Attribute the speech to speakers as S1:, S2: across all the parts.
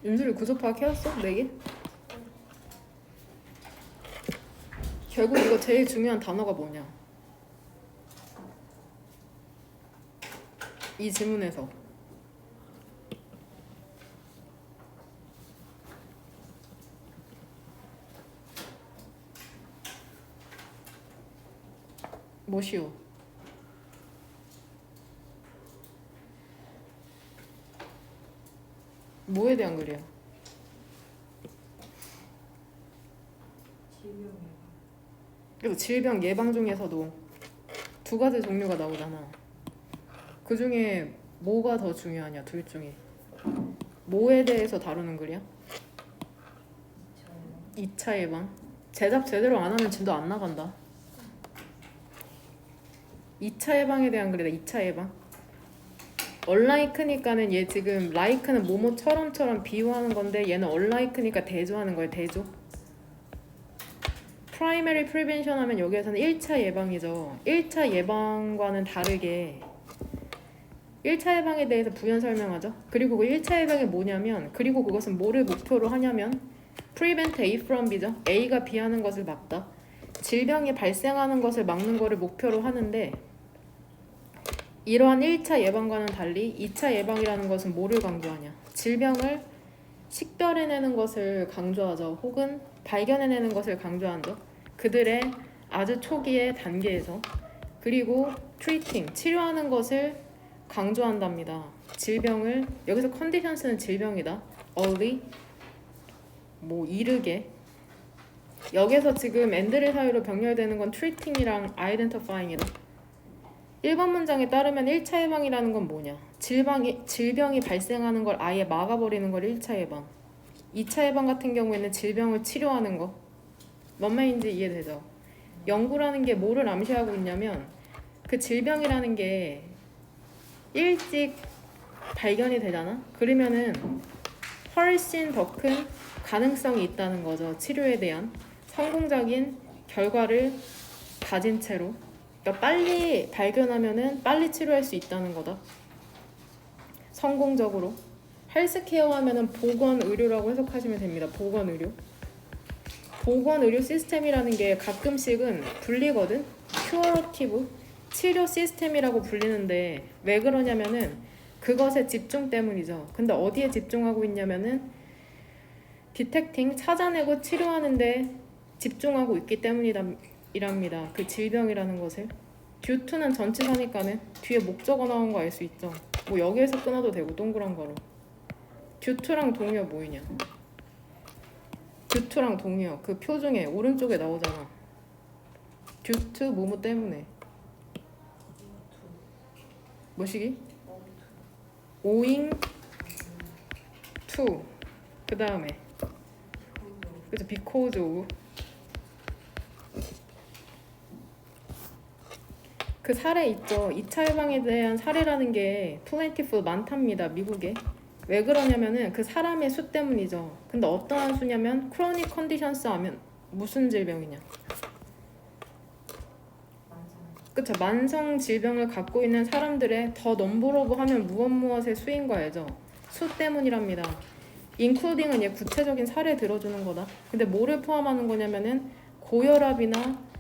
S1: 윤슬이 구조 파악해왔어? 4개? 결국 이거 제일 중요한 단어가 뭐냐? 이 질문에서 뭐시오? 뭐에 대한 글이야?
S2: 질병 예방.
S1: 그래서 질병 예방 중에서도 2가지 종류가 나오잖아. 그 중에 뭐가 더 중요하냐? 둘 중에 뭐에 대해서 다루는 글이야? 2차 예방. 제답 제대로 안 하면 진도 안 나간다. 2차 예방에 대한 글이다. 2차 예방. 얼라이크니까는 얘 지금 라이크는 뭐뭐처럼처럼 비유하는 건데 얘는 얼라이크니까 대조하는 거예요. 대조. 프라이머리 프리벤션 하면 여기에서는 1차 예방이죠. 1차 예방과는 다르게 1차 예방에 대해서 부연 설명하죠. 그리고 그 1차 예방이 뭐냐면, 그리고 그것은 뭐를 목표로 하냐면 prevent A from B죠. A가 B 하는 것을 막다. 질병이 발생하는 것을 막는 것을 목표로 하는데, 이러한 1차 예방과는 달리 2차 예방이라는 것은 뭐를 강조하냐? 질병을 식별해내는 것을 강조하죠. 혹은 발견해내는 것을 강조하죠. 그들의 아주 초기의 단계에서. 그리고 treating, 치료하는 것을 강조한답니다. 질병을, 여기서 컨디션스는 질병이다. early, 뭐 이르게. 여기서 지금 and를 사이로 병렬되는 건 treating이랑 identifying이다. 1번 문장에 따르면 1차 예방이라는 건 뭐냐? 질병이 발생하는 걸 아예 막아버리는 걸 1차 예방. 2차 예방 같은 경우에는 질병을 치료하는 거. 뭔 말인지 이해되죠? 연구라는 게 뭐를 암시하고 있냐면, 그 질병이라는 게 일찍 발견이 되잖아? 그러면은 훨씬 더 큰 가능성이 있다는 거죠. 치료에 대한 성공적인 결과를 가진 채로. 그러니까 빨리 발견하면은 빨리 치료할 수 있다는 거다. 성공적으로. 헬스케어 하면은 보건의료라고 해석하시면 됩니다. 보건의료. 보건의료 시스템이라는 게 가끔씩은 불리거든. 큐어러티브, 치료 시스템이라고 불리는데 왜 그러냐면은 그것의 집중 때문이죠. 근데 어디에 집중하고 있냐면은 디텍팅, 찾아내고 치료하는데 집중하고 있기 때문이랍니다. 그 질병이라는 것을. 듀투는 전치사니까는 뒤에 목적어 나온 거 알 수 있죠. 뭐 여기에서 끊어도 되고 동그란 거로. 듀투랑 동의어 뭐이냐? 듀투랑 동의어 그 표 중에 오른쪽에 나오잖아. 듀투 뭐뭐 때문에. 뭐시기? owing to. 그 다음에 그죠? because of. 그 사례 있죠. 2차 예방에 대한 사례라는 게 plentiful 많답니다. 미국에. 왜 그러냐면은 그 사람의 수 때문이죠. 근데 어떠한 수냐면 chronic conditions 하면 무슨 질병이냐? 그쵸. 만성 질병을 갖고 있는 사람들의 더 넘버로브 하면 무엇의 수인 거예요. 수 때문이랍니다. including은 얘 구체적인 사례 들어주는 거다. 근데 뭐를 포함하는 거냐면은 고혈압이나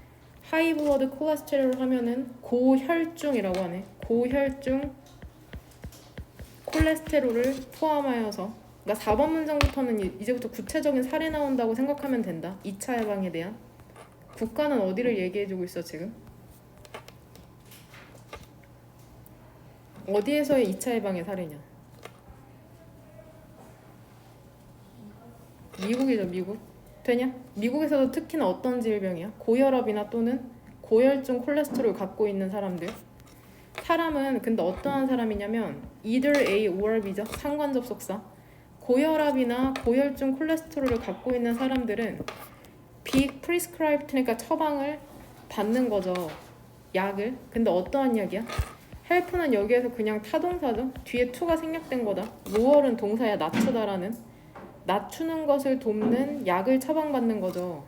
S1: 하이 블러드 콜레스테롤 하면은 고혈중이라고 하네. 고혈중 콜레스테롤을 포함하여서. 그러니까 4번 문장부터는 이제부터 구체적인 사례 나온다고 생각하면 된다. 2차 예방에 대한. 국가는 어디를 얘기해주고 있어 지금? 어디에서의 2차 예방의 사례냐? 미국이죠. 미국. 되냐? 미국에서도 특히나 어떤 질병이야? 고혈압이나 또는 고혈중 콜레스테롤을 갖고 있는 사람들. 사람은 근데 어떠한 사람이냐면 either A or B죠. 상관 접속사. 고혈압이나 고혈중 콜레스테롤을 갖고 있는 사람들은 prescribed, 그러니까 처방을 받는 거죠. 약을. 근데 어떠한 약이야? help는 여기에서 그냥 타동사죠. 뒤에 to가 생략된 거다. lower은 동사야. 낮추다라는. 낮추는 것을 돕는 약을 처방받는 거죠.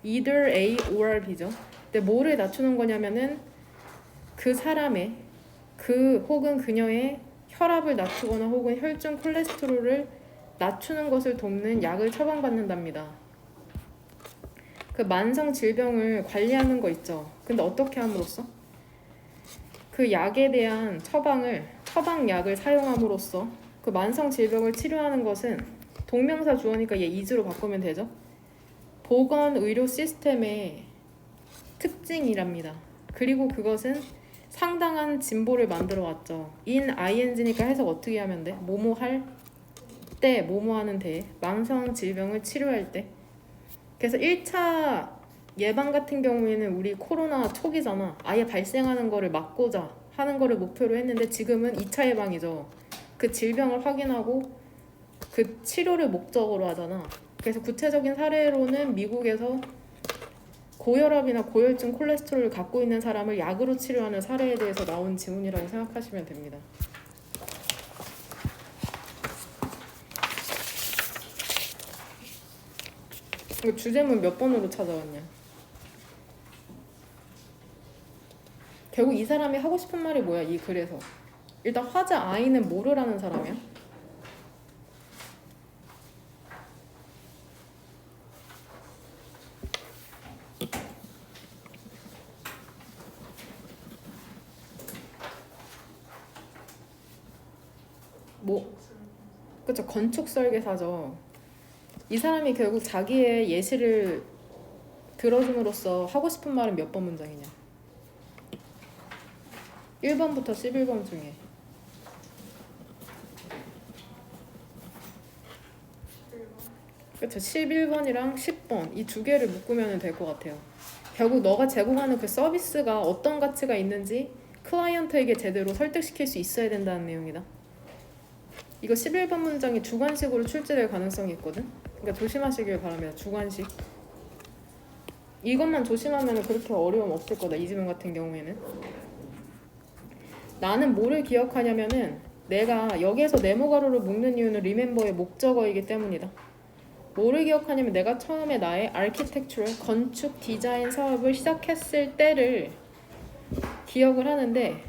S1: either A or B죠. 근데 뭐를 낮추는 거냐면은 그 사람의 그 혹은 그녀의 혈압을 낮추거나 혹은 혈중 콜레스테롤을 낮추는 것을 돕는 약을 처방받는답니다. 그 만성 질병을 관리하는 거 있죠. 근데 어떻게 함으로써? 그 약에 대한 처방약을 사용함으로써 그 만성 질병을 치료하는 것은 동명사 주어니까 얘 is로 바꾸면 되죠. 보건 의료 시스템의 특징이랍니다. 그리고 그것은 상당한 진보를 만들어 왔죠. in ing니까 해석 어떻게 하면 돼? 뭐뭐 할 때, 뭐뭐 하는 데, 만성 질병을 치료할 때. 그래서 1차 예방 같은 경우에는 우리 코로나 초기잖아. 아예 발생하는 거를 막고자 하는 거를 목표로 했는데 지금은 2차 예방이죠. 그 질병을 확인하고 그 치료를 목적으로 하잖아. 그래서 구체적인 사례로는 미국에서 고혈압이나 고혈증, 콜레스테롤을 갖고 있는 사람을 약으로 치료하는 사례에 대해서 나온 지문이라고 생각하시면 됩니다. 이거 주제문 몇 번으로 찾아왔냐? 결국 이 사람이 하고 싶은 말이 뭐야? 이 글에서 일단 화자 I는 뭐르라는 사람이야? 그쵸, 건축 설계사죠. 이 사람이 결국 자기의 예시를 들어줌으로써 하고 싶은 말은 몇 번 문장이냐? 1번부터 11번 중에 그쵸, 11번이랑 10번 이 두 개를 묶으면 될 것 같아요. 결국 너가 제공하는 그 서비스가 어떤 가치가 있는지 클라이언트에게 제대로 설득시킬 수 있어야 된다는 내용이다. 이거 11번 문장이 주관식으로 출제될 가능성이 있거든. 그러니까 조심하시길 바랍니다. 주관식. 이것만 조심하면 그렇게 어려움 없을 거다. 이 지문 같은 경우에는. 나는 뭐를 기억하냐면은 내가 여기에서 네모 가로를 묶는 이유는 리멤버의 목적어이기 때문이다. 뭐를 기억하냐면 내가 처음에 나의 아키텍처럴 건축 디자인 사업을 시작했을 때를 기억을 하는데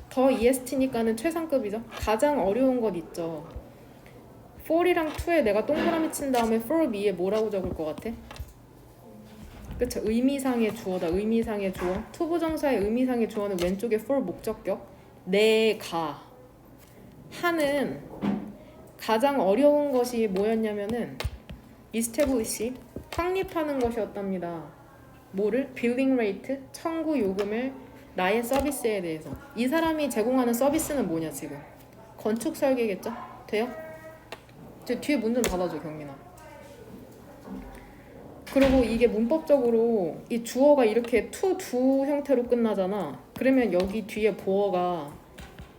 S1: 더 EST니까는 최상급이죠. 가장 어려운 것 있죠. 4이랑 2에 내가 동그라미 친 다음에 for me에 뭐라고 적을 것 같아? 그쵸, 의미상의 주어다. 의미상의 주어. 투부정사의 의미상의 주어는 왼쪽에 for 목적격. 내가 하는 가장 어려운 것이 뭐였냐면은 establish 확립하는 것이었답니다. 뭐를? billing rate 청구 요금을 나의 서비스에 대해서. 이 사람이 제공하는 서비스는 뭐냐 지금? 건축 설계겠죠? 돼요? 저 뒤에 문 좀 닫아줘 경민아. 그리고 이게 문법적으로 이 주어가 이렇게 to 형태로 끝나잖아. 그러면 여기 뒤에 보어가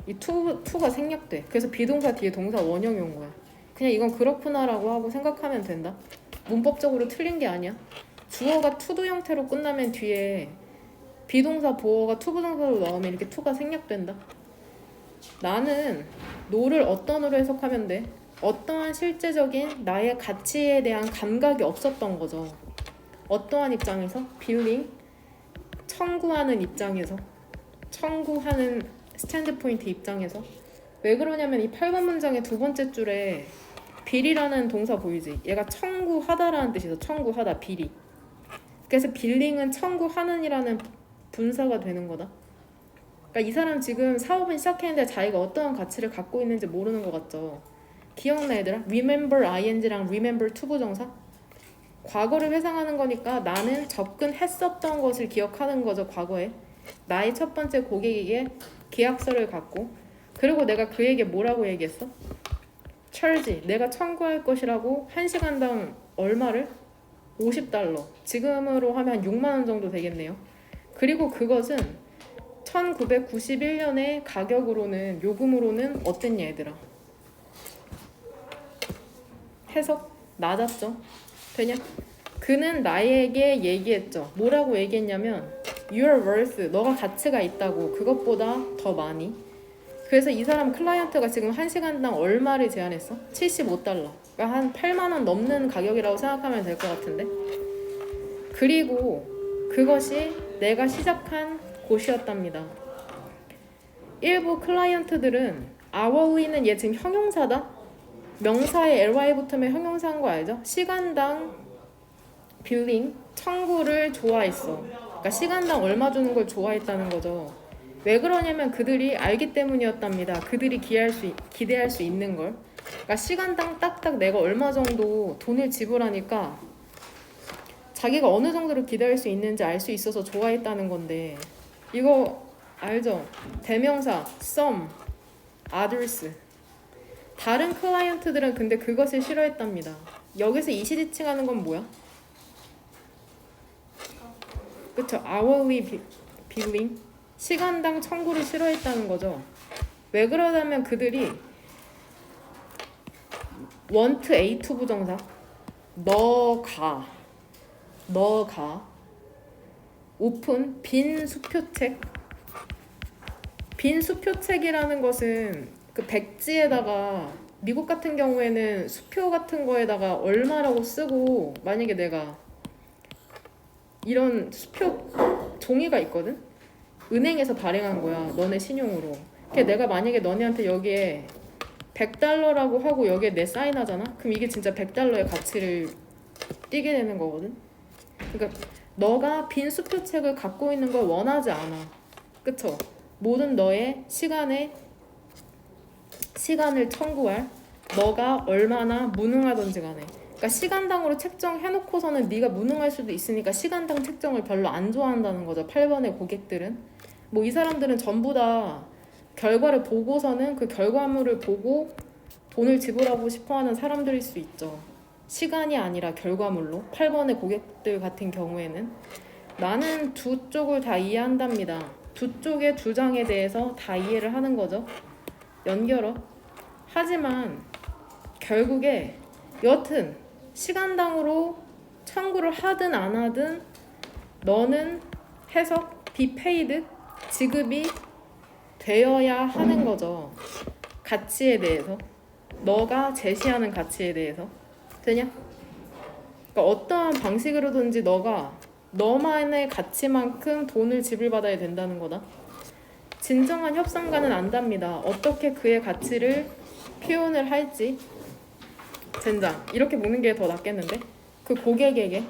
S1: 이 to가 생략돼. 그래서 비동사 뒤에 동사 원형이 온 거야. 그냥 이건 그렇구나라고 하고 생각하면 된다. 문법적으로 틀린 게 아니야. 주어가 to 형태로 끝나면 뒤에 비동사 보어가 투부정사로 나오면 이렇게 to가 생략된다. 나는 no를 어떤으로 해석하면 돼? 어떠한 실제적인 나의 가치에 대한 감각이 없었던 거죠. 어떠한 입장에서? 빌링, 청구하는 입장에서, 청구하는 스탠드 포인트 입장에서. 왜 그러냐면 이 8번 문장의 두 번째 줄에 빌이라는 동사 보이지? 얘가 청구하다라는 뜻이죠. 청구하다, 빌이. 그래서 빌링은 청구하는이라는 분사가 되는 거다. 그러니까 이 사람 지금 사업은 시작했는데 자기가 어떠한 가치를 갖고 있는지 모르는 것 같죠. 기억나 얘들아? remember ing랑 remember 투부정사? 과거를 회상하는 거니까 나는 접근했었던 것을 기억하는 거죠. 과거에 나의 첫 번째 고객에게 계약서를 갖고, 그리고 내가 그에게 뭐라고 얘기했어? charge, 내가 청구할 것이라고 1시간당 얼마를? $50. 지금으로 하면 6만 원 정도 되겠네요. 그리고 그것은 1991년의 가격으로는, 요금으로는 어땠냐 얘들아? 해석 낮았죠? 되냐? 그는 나에게 얘기했죠. 뭐라고 얘기했냐면 You're worth, 너가 가치가 있다고. 그것보다 더 많이. 그래서 이 사람 클라이언트가 지금 1시간당 얼마를 제안했어? $75. 그러니까 한 8만 원 넘는 가격이라고 생각하면 될 것 같은데. 그리고 그것이 내가 시작한 곳이었답니다. 일부 클라이언트들은 hourly는 얘 지금 형용사다? 명사에 ly 붙으면 형용사인 거 알죠? 시간당 빌링, 청구를 좋아했어. 그러니까 시간당 얼마 주는 걸 좋아했다는 거죠. 왜 그러냐면 그들이 알기 때문이었답니다. 그들이 기대할 수 있는 걸. 그러니까 시간당 딱딱 내가 얼마 정도 돈을 지불하니까 자기가 어느 정도로 기대할 수 있는지 알 수 있어서 좋아했다는 건데, 이거 알죠? 대명사 some, others. 다른 클라이언트들은 근데 그것을 싫어했답니다. 여기서 이시지칭하는 건 뭐야? 그쵸? hourly billing. 시간당 청구를 싫어했다는 거죠. 왜 그러냐면 그들이 want A to 부정사 너가 오픈 빈 수표책. 빈 수표책이라는 것은 그 백지에다가 미국 같은 경우에는 수표 같은 거에다가 얼마라고 쓰고, 만약에 내가 이런 수표 종이가 있거든? 은행에서 발행한 거야, 너네 신용으로. 그러니까 내가 만약에 너네한테 여기에 $100라고 하고 여기에 내 사인하잖아? 그럼 이게 진짜 $100의 가치를 띠게 되는 거거든? 그러니까 너가 빈 수표책을 갖고 있는 걸 원하지 않아. 그쵸? 모든 너의 시간을 청구할, 너가 얼마나 무능하던지 간에. 그러니까 시간당으로 책정해놓고서는 네가 무능할 수도 있으니까 시간당 책정을 별로 안 좋아한다는 거죠. 8번의 고객들은. 뭐 이 사람들은 전부 다 결과를 보고서는 그 결과물을 보고 돈을 지불하고 싶어하는 사람들일 수 있죠. 시간이 아니라 결과물로. 8번의 고객들 같은 경우에는 나는 두 쪽을 다 이해한답니다. 두 쪽의 주장에 대해서 다 이해를 하는 거죠. 연결어. 하지만 결국에 여튼 시간당으로 청구를 하든 안 하든 너는 해석 be paid, 지급이 되어야 하는 거죠. 가치에 대해서, 너가 제시하는 가치에 대해서. 되냐? 그러니까 어떠한 방식으로든지 너가 너만의 가치만큼 돈을 지불받아야 된다는 거다. 진정한 협상가는 안답니다. 어떻게 그의 가치를 표현을 할지. 젠장, 이렇게 보는 게 더 낫겠는데? 그 고객에게.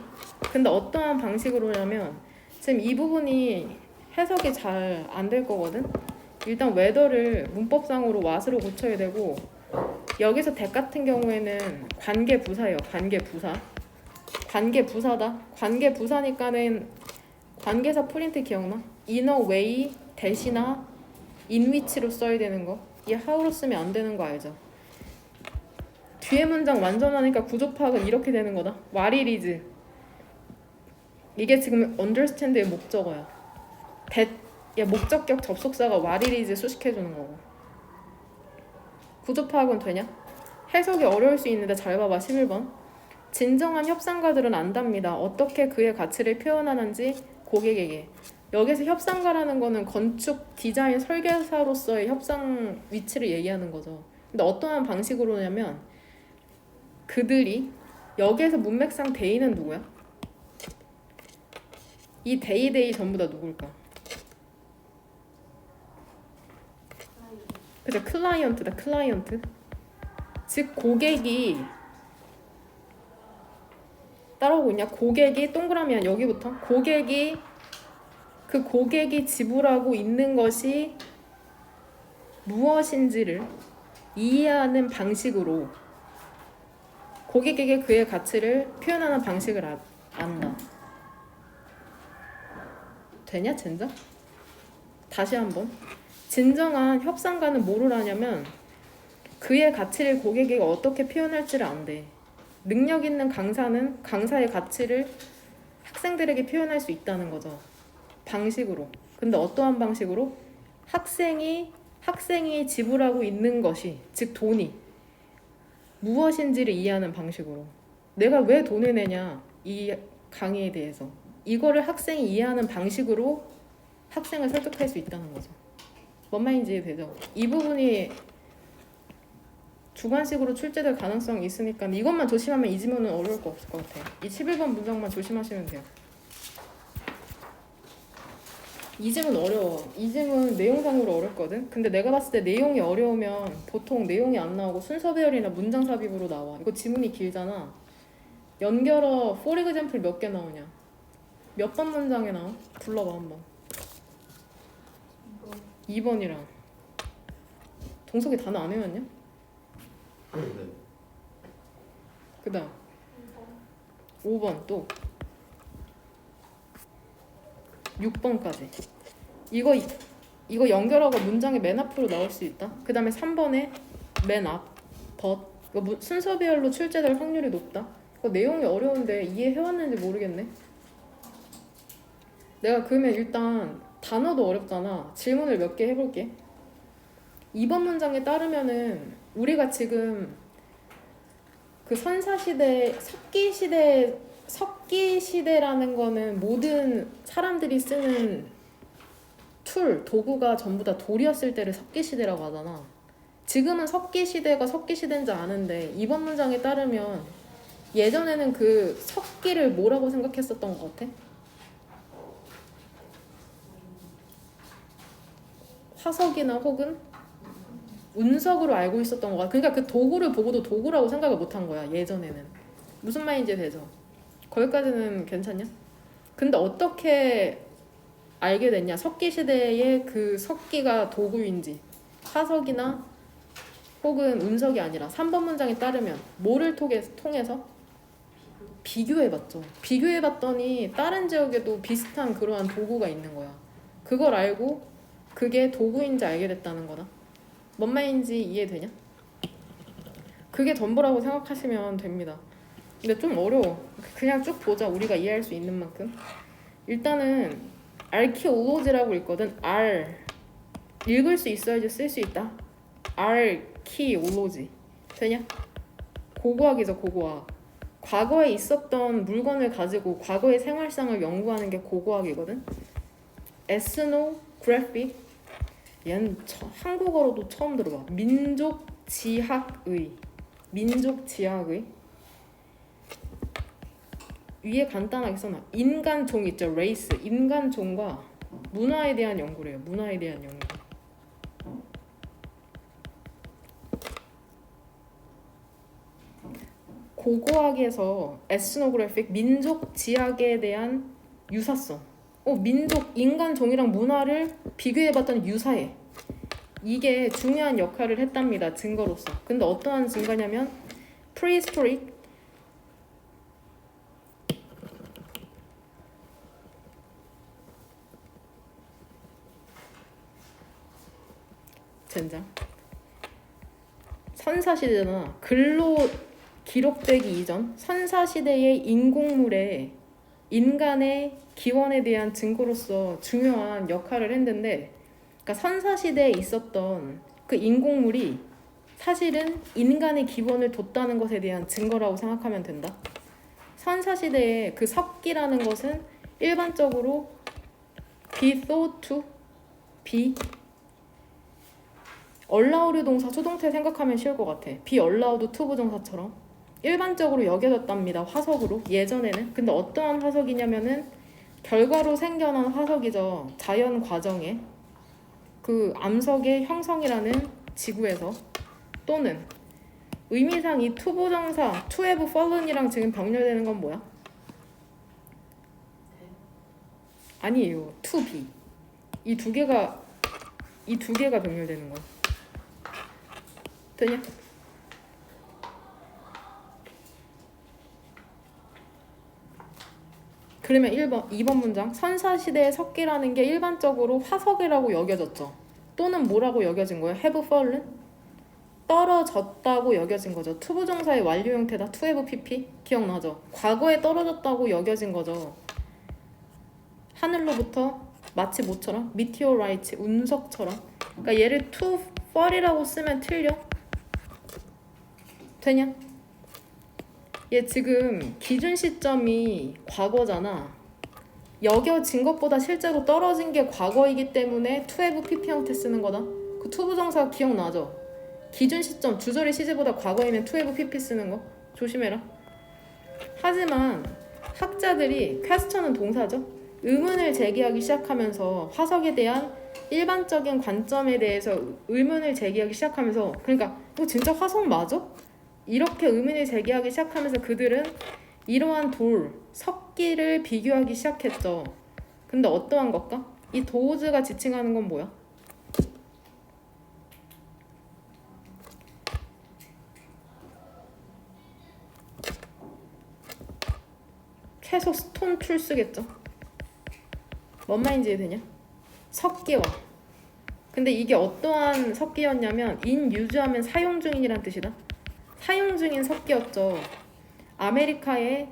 S1: 근데 어떠한 방식으로냐면 지금 이 부분이 해석이 잘 안 될 거거든? 일단 whether를 문법상으로 what으로 고쳐야 되고, 여기서 that 같은 경우에는 관계부사예요. 관계부사다. 관계부사니까는 관계사 프린트 기억나? in a way, that이나 in which로 써야 되는 거. 이 how로 쓰면 안 되는 거 알죠? 뒤에 문장 완전하니까 구조 파악은 이렇게 되는 거다. what it is. 이게 지금 understand의 목적어야. that, 목적격 접속사가 what it is 수식해주는 거고. 구조 파악은 되냐? 해석이 어려울 수 있는데 잘 봐봐. 11번. 진정한 협상가들은 안답니다. 어떻게 그의 가치를 표현하는지 고객에게. 여기서 협상가라는 거는 건축, 디자인, 설계사로서의 협상 위치를 얘기하는 거죠. 근데 어떠한 방식으로냐면 그들이, 여기에서 문맥상 대의는 누구야? 이 대의 전부 다 누굴까? 그죠? 클라이언트다. 클라이언트. 즉 고객이 따라오고 있냐? 고객이 동그라미야. 여기부터 고객이, 그 고객이 지불하고 있는 것이 무엇인지를 이해하는 방식으로 고객에게 그의 가치를 표현하는 방식을 안다. 되냐? 젠장? 다시 한번. 진정한 협상가는 뭐를 하냐면 그의 가치를 고객에게 어떻게 표현할지를 안돼. 능력 있는 강사는 강사의 가치를 학생들에게 표현할 수 있다는 거죠. 방식으로. 근데 어떠한 방식으로? 학생이 지불하고 있는 것이, 즉 돈이 무엇인지를 이해하는 방식으로. 내가 왜 돈을 내냐, 이 강의에 대해서. 이거를 학생이 이해하는 방식으로 학생을 설득할 수 있다는 거죠. 뭔 말인지 이해되죠? 이 부분이 주관식으로 출제될 가능성이 있으니까 이것만 조심하면 이 지문은 어려울 거 없을 것 같아요. 이 11번 문장만 조심하시면 돼요. 이 질문 어려워. 이 질문 내용상으로 어렵거든. 근데 내가 봤을 때 내용이 어려우면 보통 내용이 안 나오고 순서 배열이나 문장 삽입으로 나와. 이거 지문이 길잖아. 연결어 for example 몇 개 나오냐? 몇 번 문장에 나와? 불러봐 한번. 2번이랑 동석이 단어 안 외웠냐?
S2: 네.
S1: 그 다음 5번 또 6번까지. 이거 연결어가 문장의 맨 앞으로 나올 수 있다. 그 다음에 3번에 맨 앞, but. 이거 순서 배열로 출제될 확률이 높다. 이거 내용이 어려운데 이해해왔는지 모르겠네. 내가 그러면 일단 단어도 어렵잖아. 질문을 몇 개 해볼게. 2번 문장에 따르면은 우리가 지금 그 선사시대, 석기시대라는 거는 모든 사람들이 쓰는 도구가 전부 다 돌이었을 때를 석기시대라고 하잖아. 지금은 석기시대가 석기시대인지 아는데 2번 문장에 따르면 예전에는 그 석기를 뭐라고 생각했었던 것 같아? 화석이나 혹은 운석으로 알고 있었던 것 같아. 그러니까 그 도구를 보고도 도구라고 생각을 못한 거야, 예전에는. 무슨 말인지 되죠? 거기까지는 괜찮냐? 근데 어떻게 알게 됐냐? 석기시대의 그 석기가 도구인지, 화석이나 혹은 운석이 아니라 3번 문장에 따르면 뭐를 통해서? 비교해봤죠. 비교해봤더니 다른 지역에도 비슷한 그러한 도구가 있는 거야. 그걸 알고 그게 도구인지 알게 됐다는 거다. 뭔 말인지 이해되냐? 그게 전부라고 생각하시면 됩니다. 근데 좀 어려워. 그냥 쭉 보자. 우리가 이해할 수 있는 만큼. 일단은 archaeology라고 있거든. 읽을 수 있어야지 쓸 수 있다. archaeology 되냐? 고고학이죠. 고고학. 과거에 있었던 물건을 가지고 과거의 생활상을 연구하는 게 고고학이거든. ethnographic 얘는 한국어로도 처음 들어봐. 민족지학의 위에 간단하게 써놔. 인간종 있죠. 레이스. 인간종과 문화에 대한 연구래요. 문화에 대한 연구. 고고학에서 에스노그래픽 민족지학에 대한 유사성. 인간종이랑 문화를 비교해봤더니 유사해. 이게 중요한 역할을 했답니다. 증거로서. 근데 어떠한 증거냐면 prehistoric 젠장 선사시대잖아. 글로 기록되기 이전 선사시대의 인공물에 인간의 기원에 대한 증거로서 중요한 역할을 했는데, 그러니까 선사시대에 있었던 그 인공물이 사실은 인간의 기원을 뒀다는 것에 대한 증거라고 생각하면 된다. 선사시대의 그 석기라는 것은 일반적으로 be thought to be allowed 동사 수동태 생각하면 쉬울 것 같아. be allowed to 부정사처럼 일반적으로 여겨졌답니다. 화석으로 예전에는. 근데 어떠한 화석이냐면은 결과로 생겨난 화석이죠. 자연 과정에 그 암석의 형성이라는 지구에서. 또는 의미상 이 to 부정사 to have fallen이랑 지금 병렬되는 건 뭐야? 아니에요. to be. 이 두 개가 병렬되는 거야. 되냐? 그러면 2번 문장. 선사시대의 석기라는 게 일반적으로 화석이라고 여겨졌죠. 또는 뭐라고 여겨진 거예요? have fallen? 떨어졌다고 여겨진 거죠. 투부정사의 완료 형태다. to have pp? 기억나죠? 과거에 떨어졌다고 여겨진 거죠. 하늘로부터 마치 뭐처럼? meteorite, 운석처럼. 그러니까 얘를 to fall이라고 쓰면 틀려? 되냐? 얘 지금 기준 시점이 과거잖아. 여겨진 것보다 실제로 떨어진 게 과거이기 때문에 to have pp 형태 쓰는 거다. 그 to 부정사 기억나죠? 기준 시점 주절의 시제보다 과거이면 to have pp 쓰는 거 조심해라. 하지만 학자들이 question은 동사죠. 의문을 제기하기 시작하면서 화석에 대한 일반적인 관점에 대해서 의문을 제기하기 시작하면서 그러니까 이거 진짜 화석 맞아? 이렇게 의문을 제기하기 시작하면서 그들은 이러한 돌, 석기를 비교하기 시작했죠. 근데 어떠한 것과? 이 도우즈가 지칭하는 건 뭐야? 최소 스톤 툴스겠죠. 뭔 말인지 이해되냐? 석기화. 근데 이게 어떠한 석기였냐면 in use하면 사용 중인이란 뜻이다. 사용 중인 석기였죠. 아메리카의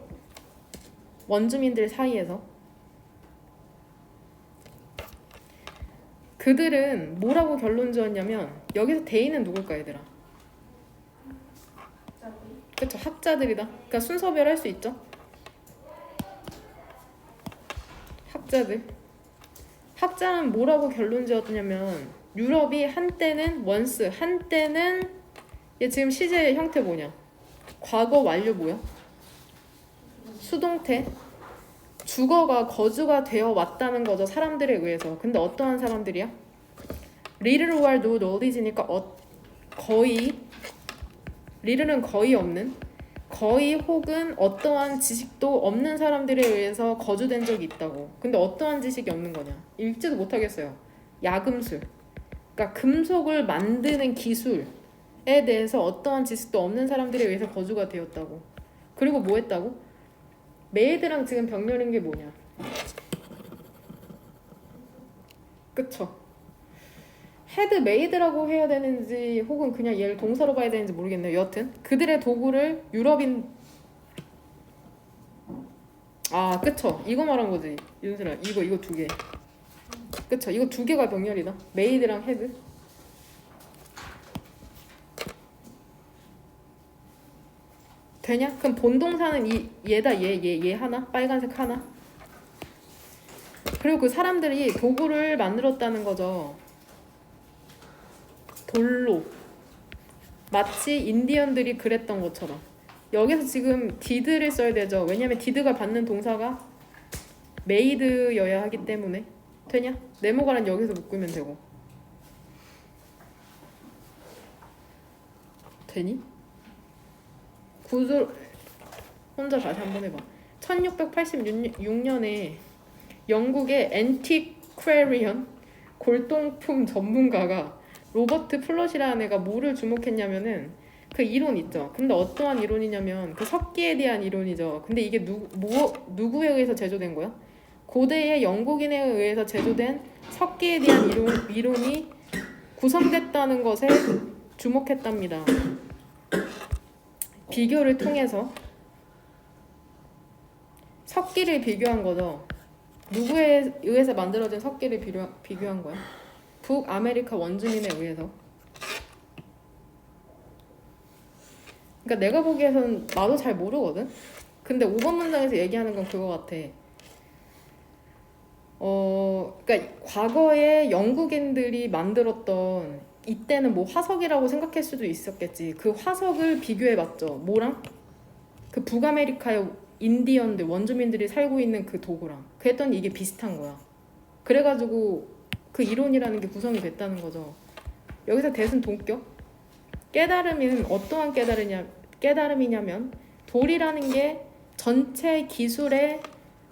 S1: 원주민들 사이에서. 그들은 뭐라고 결론 지었냐면 여기서 대인은 누굴까 얘들아? 그쵸, 학자들이다. 그러니까 순서별 할 수 있죠. 학자들. 학자는 뭐라고 결론 지었냐면 유럽이 한때는 원스, 한때는 얘 지금 시제의 형태 뭐냐? 과거 완료 뭐야? 수동태. 주거가 거주가 되어 왔다는 거죠. 사람들에 의해서. 근데 어떠한 사람들이야? 리를 or no knowledge니까 거의 리를은 거의 없는 거의 혹은 어떠한 지식도 없는 사람들에 의해서 거주된 적이 있다고. 근데 어떠한 지식이 없는 거냐? 읽지도 못하겠어요. 야금술. 그러니까 금속을 만드는 기술에 대해서 어떠한 지식도 없는 사람들에 의해서 거주가 되었다고. 그리고 뭐 했다고? 메이드랑 지금 병렬인 게 뭐냐? 그쵸? 헤드 메이드라고 해야 되는지 혹은 그냥 얘를 동사로 봐야 되는지 모르겠네요. 여튼 그들의 도구를 유럽인 그쵸, 이거 말한 거지 윤슬아. 이거 두 개. 그쵸, 이거 두 개가 병렬이다. 메이드랑 헤드. 되냐? 그럼 본동사는 얘다. 얘 하나, 빨간색 하나. 그리고 그 사람들이 도구를 만들었다는 거죠. 돌로. 마치 인디언들이 그랬던 것처럼. 여기서 지금 did를 써야 되죠. 왜냐면 did가 받는 동사가 made여야 하기 때문에. 되냐? 네모가란 여기서 묶으면 되고. 되니? 구조 혼자 다시 한번 해봐. 1686년에 영국의 앤티퀘리언 골동품 전문가가 로버트 플롯이라는 애가 뭐를 주목했냐면은 그 이론 있죠. 근데 어떠한 이론이냐면 그 석기에 대한 이론이죠. 근데 이게 누구에 의해서 제조된 거야? 고대의 영국인에 의해서 제조된 석기에 대한 이론이 구성됐다는 것에 주목했답니다. 비교를 통해서 석기를 비교한 거죠. 누구에 의해서 만들어진 석기를 비교한 거야? 북아메리카 원주민에 의해서. 그러니까 내가 보기에선 나도 잘 모르거든? 근데 5번 문장에서 얘기하는 건 그거 같아. 그러니까 과거에 영국인들이 만들었던 이때는 뭐 화석이라고 생각할 수도 있었겠지. 그 화석을 비교해봤죠. 뭐랑? 그 북아메리카의 인디언들, 원주민들이 살고 있는 그 도구랑. 그랬더니 이게 비슷한 거야. 그래가지고 그 이론이라는 게 구성이 됐다는 거죠. 여기서 대승 동격? 깨달음은 어떠한 깨달음이냐면 돌이라는 게 전체 기술의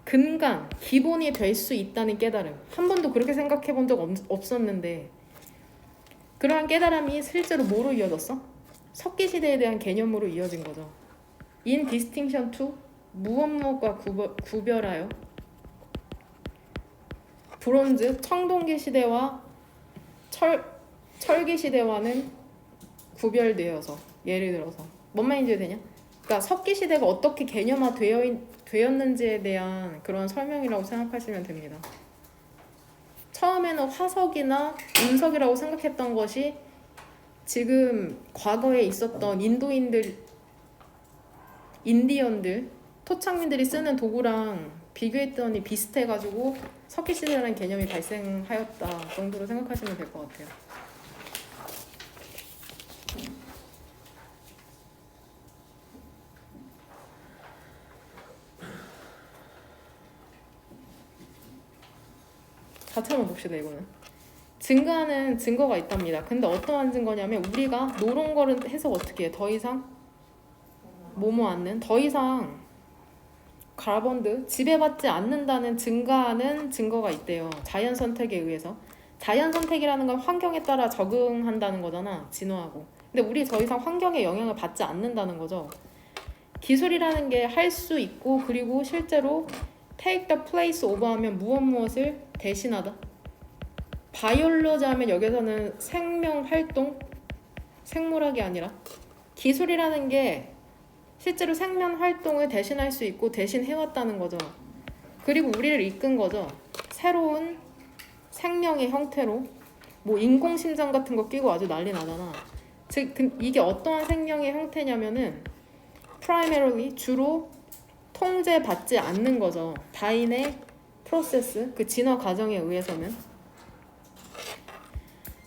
S1: 근간, 기본이 될 수 있다는 깨달음. 한 번도 그렇게 생각해 본 적 없었는데 그러한 깨달음이 실제로 뭐로 이어졌어? 석기 시대에 대한 개념으로 이어진 거죠. In distinction to 무엇과 구별하여 브론즈, 청동기 시대와 철기 시대와는 구별되어서. 예를 들어서 뭔 말인지 되냐? 그러니까 석기 시대가 어떻게 개념화 되었는지에 대한 그런 설명이라고 생각하시면 됩니다. 처음에는 화석이나 운석이라고 생각했던 것이 지금 과거에 있었던 인디언들, 토착민들이 쓰는 도구랑 비교했더니 비슷해가지고 석기시대라는 개념이 발생하였다 정도로 생각하시면 될 것 같아요. 자체만 봅시다. 이거는 증가하는 증거가 있답니다. 근데 어떠한 증거냐면 우리가 노론 거를 해석 어떻게 해? 더 이상 뭐뭐 않는, 더 이상 카본드 지배받지 않는다는 증가하는 증거가 있대요. 자연 선택에 의해서. 자연 선택이라는 건 환경에 따라 적응한다는 거잖아. 진화하고. 근데 우리 더 이상 환경의 영향을 받지 않는다는 거죠. 기술이라는 게 할 수 있고 그리고 실제로 take the place of 하면 무엇을 대신하다. 바이올로지 하면 여기서는 생명 활동, 생물학이 아니라 기술이라는 게 실제로 생명 활동을 대신할 수 있고 대신 해왔다는 거죠. 그리고 우리를 이끈 거죠. 새로운 생명의 형태로 뭐 인공심장 같은 거 끼고 아주 난리 나잖아. 즉 이게 어떠한 생명의 형태냐면은 primarily 주로 통제받지 않는 거죠. 다인의 프로세스, 그 진화 과정에 의해서는.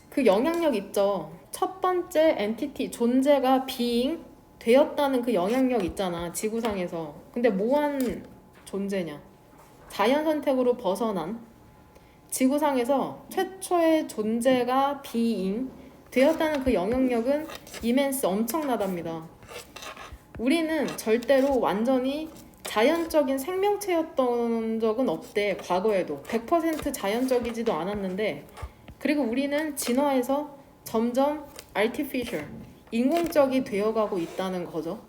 S1: 그 영향력 있죠. 첫 번째 엔티티, 존재가 being 되었다는 그 영향력 있잖아. 지구상에서. 근데 뭐한 존재냐? 자연 선택으로 벗어난 지구상에서 최초의 존재가 being 되었다는 그 영향력은 이멘스 엄청나답니다. 우리는 절대로 완전히 자연적인 생명체였던 적은 없대. 과거에도 100% 자연적이지도 않았는데, 그리고 우리는 진화해서 점점 artificial, 인공적이 되어가고 있다는 거죠.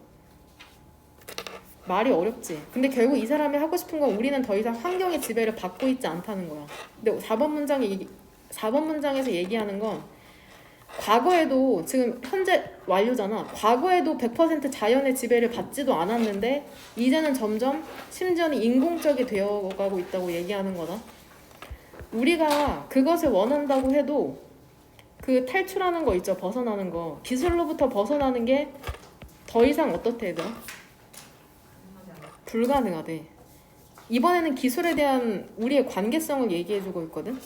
S1: 말이 어렵지. 근데 결국 이 사람이 하고 싶은 건 우리는 더 이상 환경의 지배를 받고 있지 않다는 거야. 근데 4번 문장에서 얘기하는 건 과거에도, 지금 현재 완료잖아. 과거에도 100% 자연의 지배를 받지도 않았는데 이제는 점점 심지어는 인공적이 되어가고 있다고 얘기하는 거다. 우리가 그것을 원한다고 해도 그 탈출하는 거 있죠. 벗어나는 거. 기술로부터 벗어나는 게 더 이상 어떻대 얘들아? 불가능하대. 이번에는 기술에 대한 우리의 관계성을 얘기해주고 있거든.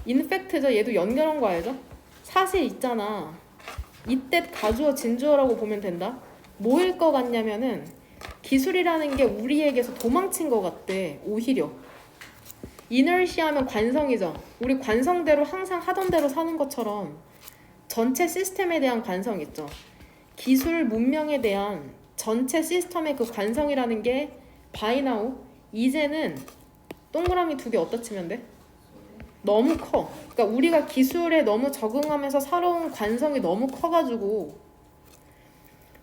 S1: 인팩트죠. 얘도 연결한 거 알죠? 사실 있잖아. 이때 가주어 진주어라고 보면 된다. 뭐일 것 같냐면은 기술이라는 게 우리에게서 도망친 것 같대. 오히려 이너시아 하면 관성이죠. 우리 관성대로 항상 하던 대로 사는 것처럼 전체 시스템에 대한 관성 있죠. 기술 문명에 대한 전체 시스템의 그 관성이라는 게 by now 이제는 동그라미 2개 어디다 치면 돼? 너무 커. 그러니까 우리가 기술에 너무 적응하면서 살아온 관성이 너무 커가지고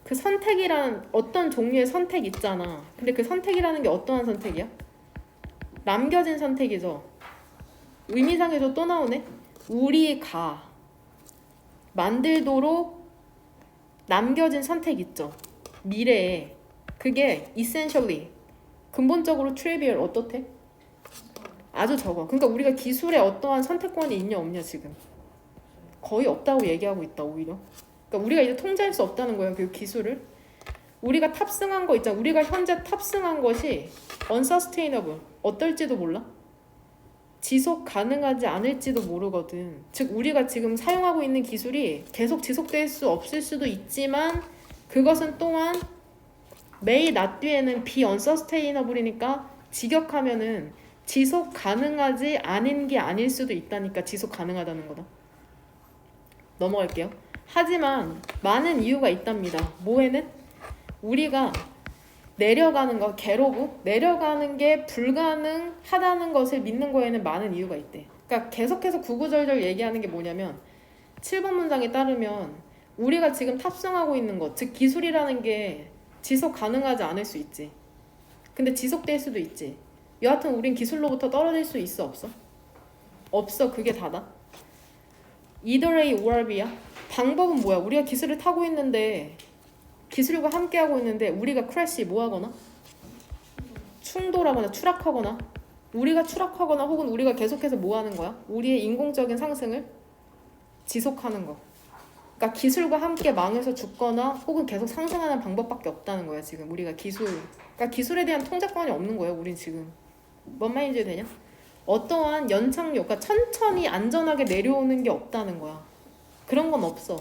S1: 그 선택이란 어떤 종류의 선택 있잖아. 근데 그 선택이라는 게 어떠한 선택이야? 남겨진 선택이죠. 의미상에도 또 나오네. 우리가 만들도록 남겨진 선택 있죠. 미래에. 그게 essentially 근본적으로 trivial 어떻대? 아주 적어. 그러니까 우리가 기술에 어떠한 선택권이 있냐 없냐 지금 거의 없다고 얘기하고 있다 오히려. 그러니까 우리가 이제 통제할 수 없다는 거예요. 그 기술을. 우리가 탑승한 거 있잖아. 우리가 현재 탑승한 것이 unsustainable 어떨지도 몰라. 지속 가능하지 않을지도 모르거든. 즉 우리가 지금 사용하고 있는 기술이 계속 지속될 수 없을 수도 있지만 그것은 또한 may not 뒤에는 be unsustainable이니까 직역하면은 지속 가능하지 않은 게 아닐 수도 있다니까 지속 가능하다는 거다. 넘어갈게요. 하지만 많은 이유가 있답니다. 뭐에는? 우리가 내려가는 거, 게로브 내려가는 게 불가능하다는 것을 믿는 거에는 많은 이유가 있대. 그러니까 계속해서 구구절절 얘기하는 게 뭐냐면 7번 문장에 따르면 우리가 지금 탑승하고 있는 것, 즉 기술이라는 게 지속 가능하지 않을 수 있지. 근데 지속될 수도 있지. 여하튼 우린 기술로부터 떨어질 수 있어 없어? 없어. 그게 다다. Either A or B야. 방법은 뭐야? 우리가 기술을 타고 있는데 기술과 함께하고 있는데 우리가 크래시 뭐하거나 충돌하거나 추락하거나 우리가 추락하거나 혹은 우리가 계속해서 뭐하는 거야? 우리의 인공적인 상승을 지속하는 거. 그러니까 기술과 함께 망해서 죽거나 혹은 계속 상승하는 방법밖에 없다는 거야 지금 우리가 기술. 그러니까 기술에 대한 통제권이 없는 거예요 우린 지금. 뭔 말인지 되냐? 어떠한 연착륙, 그러니까 천천히 안전하게 내려오는 게 없다는 거야. 그런 건 없어.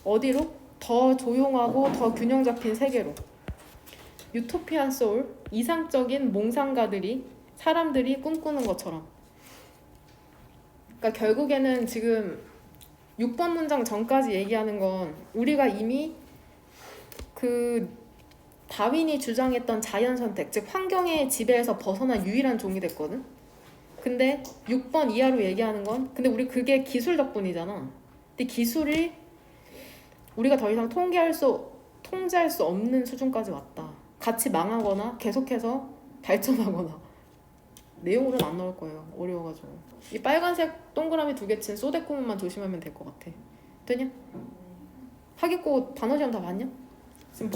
S1: 어디로? 더 조용하고 더 균형 잡힌 세계로. 유토피안 소울, 이상적인 몽상가들이 사람들이 꿈꾸는 것처럼. 그러니까 결국에는 지금 6번 문장 전까지 얘기하는 건 우리가 이미 그 다윈이 주장했던 자연 선택, 즉 환경의 지배에서 벗어난 유일한 종이 됐거든. 근데 6번 이하로 얘기하는 건 근데 우리 그게 기술 덕분이잖아. 근데 기술이 우리가 더 이상 통제할 수 없는 수준까지 왔다. 같이 망하거나 계속해서 발전하거나. 내용으로는 안 나올 거예요. 어려워가지고. 이 빨간색 동그라미 2개 친 쏘대꾸문만 조심하면 될 것 같아. 되냐? 하겠고 단어 시험 다 봤냐? 지금